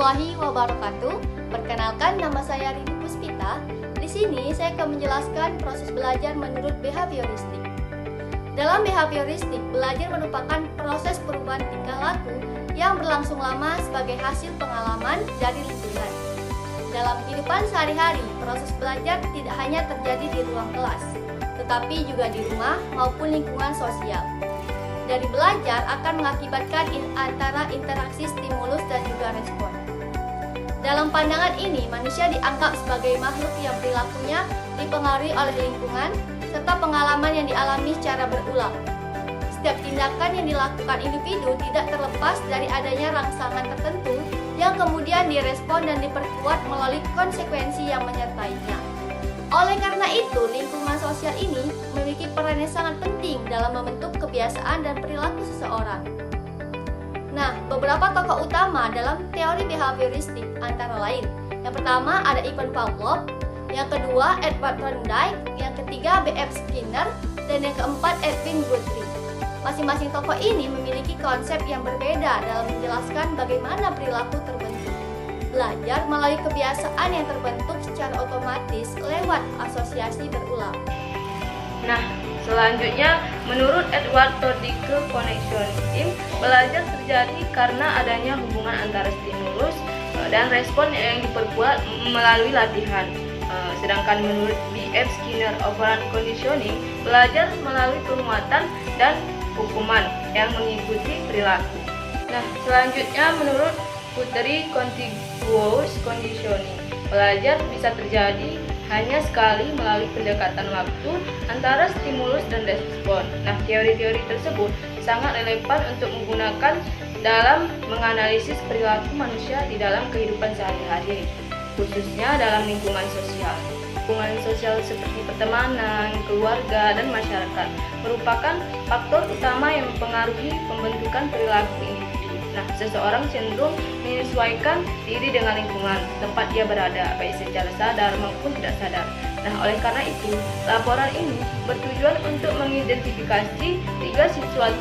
warahmatullahi wabarakatuh. Perkenalkan, nama saya Rini Puspita. Di sini saya akan menjelaskan proses belajar menurut behavioristik. Dalam behavioristik, belajar merupakan proses perubahan tingkah laku yang berlangsung lama sebagai hasil pengalaman dari lingkungan. Dalam kehidupan sehari-hari, proses belajar tidak hanya terjadi di ruang kelas, tetapi juga di rumah maupun lingkungan sosial. Dari belajar akan mengakibatkan antara interaksi stimulus dan juga respon. Dalam pandangan ini, manusia dianggap sebagai makhluk yang perilakunya dipengaruhi oleh lingkungan serta pengalaman yang dialami secara berulang. Setiap tindakan yang dilakukan individu tidak terlepas dari adanya rangsangan tertentu yang kemudian direspon dan diperkuat melalui konsekuensi yang menyertainya. Oleh karena itu, lingkungan sosial ini memiliki peran yang sangat penting dalam membentuk kebiasaan dan perilaku seseorang. Nah, beberapa tokoh utama dalam teori behavioristik antara lain. Yang pertama ada Ivan Pavlov, yang kedua Edward Thorndike, yang ketiga B.F. Skinner, dan yang keempat Edwin Guthrie. Masing-masing tokoh ini memiliki konsep yang berbeda dalam menjelaskan bagaimana perilaku terbentuk. Belajar melalui kebiasaan yang terbentuk secara otomatis lewat asosiasi berulang. Nah, selanjutnya menurut Edward Thorndike Connectionism, belajar terjadi karena adanya hubungan antara stimulus dan respon yang diperkuat melalui latihan. Sedangkan menurut B.F. Skinner Operant Conditioning, belajar melalui penguatan dan hukuman yang mengikuti perilaku. Nah, selanjutnya menurut Guthrie Contiguous Conditioning, belajar bisa terjadi hanya sekali melalui pendekatan waktu antara stimulus dan respon. Nah, teori-teori tersebut sangat relevan untuk menggunakan dalam menganalisis perilaku manusia di dalam kehidupan sehari-hari, khususnya dalam lingkungan sosial. Lingkungan sosial seperti pertemanan, keluarga, dan masyarakat merupakan faktor utama yang mempengaruhi pembentukan perilaku individu. Nah, seseorang cenderung menyesuaikan diri dengan lingkungan tempat dia berada, baik secara sadar maupun tidak sadar. Nah, oleh karena itu, laporan ini bertujuan untuk mengidentifikasi 3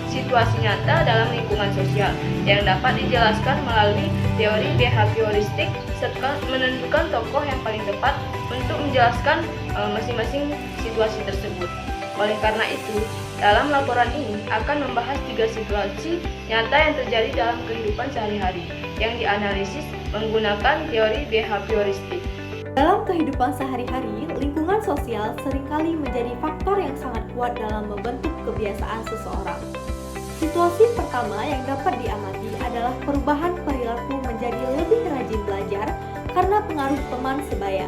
situasi nyata dalam lingkungan sosial yang dapat dijelaskan melalui teori behavioristik serta menentukan tokoh yang paling tepat untuk menjelaskan masing-masing situasi tersebut. Oleh karena itu, dalam laporan ini akan membahas 3 situasi nyata yang terjadi dalam kehidupan sehari-hari yang dianalisis menggunakan teori behavioristik. Dalam kehidupan sehari-hari, lingkungan sosial seringkali menjadi faktor yang sangat kuat dalam membentuk kebiasaan seseorang. Situasi pertama yang dapat diamati adalah perubahan perilaku menjadi lebih rajin belajar karena pengaruh teman sebaya.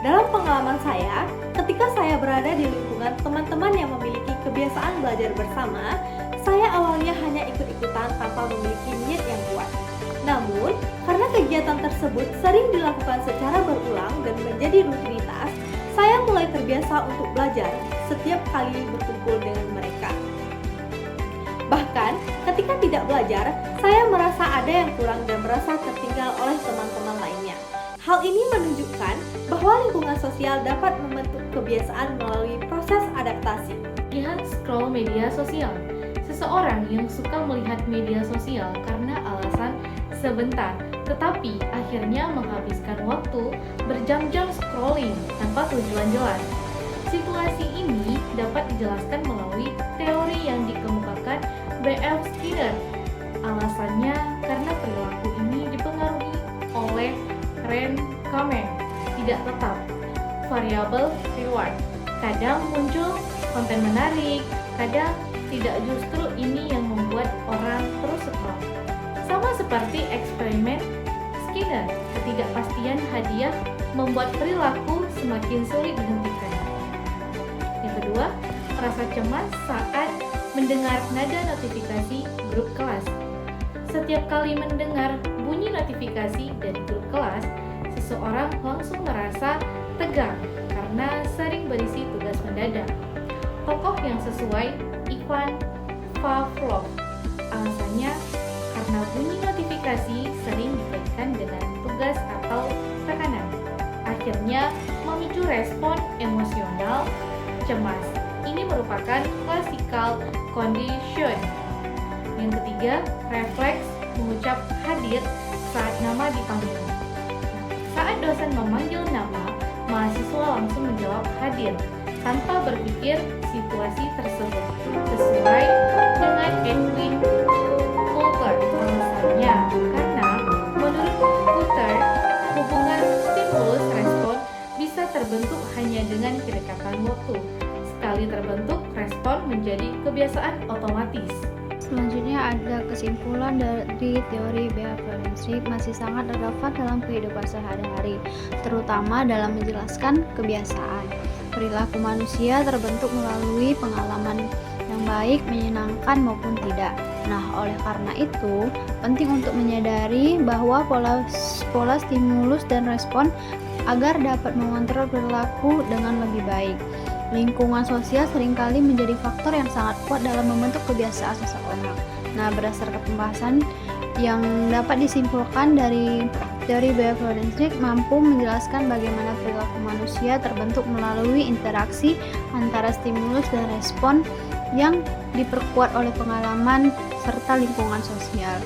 Dalam pengalaman saya, ketika saya berada di lingkungan teman-teman yang memiliki kebiasaan belajar bersama, saya awalnya hanya ikut-ikutan tanpa memiliki niat yang kuat. Namun, karena kegiatan tersebut sering dilakukan secara berulang dan menjadi rutinitas, saya mulai terbiasa untuk belajar setiap kali berkumpul dengan mereka. Bahkan, ketika tidak belajar, saya merasa ada yang kurang dan merasa tertinggal oleh teman-teman lainnya. Hal ini menunjukkan bahwa lingkungan sosial dapat membentuk kebiasaan melalui proses adaptasi. Lihat scroll media sosial. Seseorang yang suka melihat media sosial karena alasan sebentar, tetapi akhirnya menghabiskan waktu berjam-jam scrolling tanpa tujuan jelas. Situasi ini dapat dijelaskan melalui teori yang dikemukakan B.F. Skinner. Alasannya karena perilaku ini dipengaruhi oleh random, tidak tetap, variabel reward. Kadang muncul konten menarik, kadang tidak. Justru ini yang membuat orang terus scroll. Sama seperti eksperimen Skinner, ketidakpastian hadiah membuat perilaku semakin sulit dihentikan. Yang kedua, rasa cemas saat mendengar nada notifikasi grup kelas. Setiap kali mendengar bunyi notifikasi dari grup kelas, seseorang langsung merasa tegang karena sering berisi tugas mendadak. Tokoh yang sesuai Ivan Pavlov. Alasannya karena bunyi notifikasi sering dikaitkan dengan tugas atau tekanan. Akhirnya memicu respon emosional cemas. Ini merupakan classical condition. Yang ketiga, refleks mengucap hadir saat nama dipanggil. Saat dosen memanggil nama, mahasiswa langsung menjawab hadir tanpa berpikir situasi tersebut, sesuai dengan Edwin Coulter alasannya. Karena menurut Coulter, hubungan stimulus-respon bisa terbentuk hanya dengan kedekatan waktu. Sekali terbentuk, respon menjadi kebiasaan otomatis. Selanjutnya ada kesimpulan dari teori behavioristik masih sangat relevan dalam kehidupan sehari-hari, terutama dalam menjelaskan kebiasaan. Perilaku manusia terbentuk melalui pengalaman yang baik, menyenangkan maupun tidak. Nah, oleh karena itu, penting untuk menyadari bahwa pola stimulus dan respon agar dapat mengontrol perilaku dengan lebih baik. Lingkungan sosial seringkali menjadi faktor yang sangat kuat dalam membentuk kebiasaan seseorang. Nah, berdasarkan pembahasan yang dapat disimpulkan dari teori behavioristik mampu menjelaskan bagaimana perilaku manusia terbentuk melalui interaksi antara stimulus dan respon yang diperkuat oleh pengalaman serta lingkungan sosial.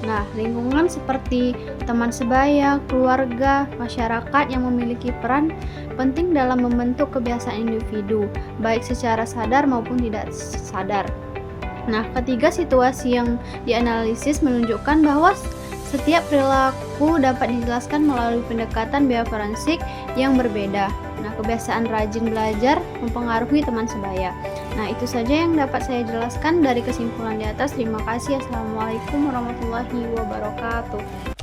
Nah, lingkungan seperti teman sebaya, keluarga, masyarakat yang memiliki peran penting dalam membentuk kebiasaan individu, baik secara sadar maupun tidak sadar. Nah, ketiga situasi yang dianalisis menunjukkan bahwa setiap perilaku dapat dijelaskan melalui pendekatan behavioristik yang berbeda. Nah, kebiasaan rajin belajar mempengaruhi teman sebaya. Nah, itu saja yang dapat saya jelaskan dari kesimpulan di atas. Terima kasih. Assalamualaikum warahmatullahi wabarakatuh.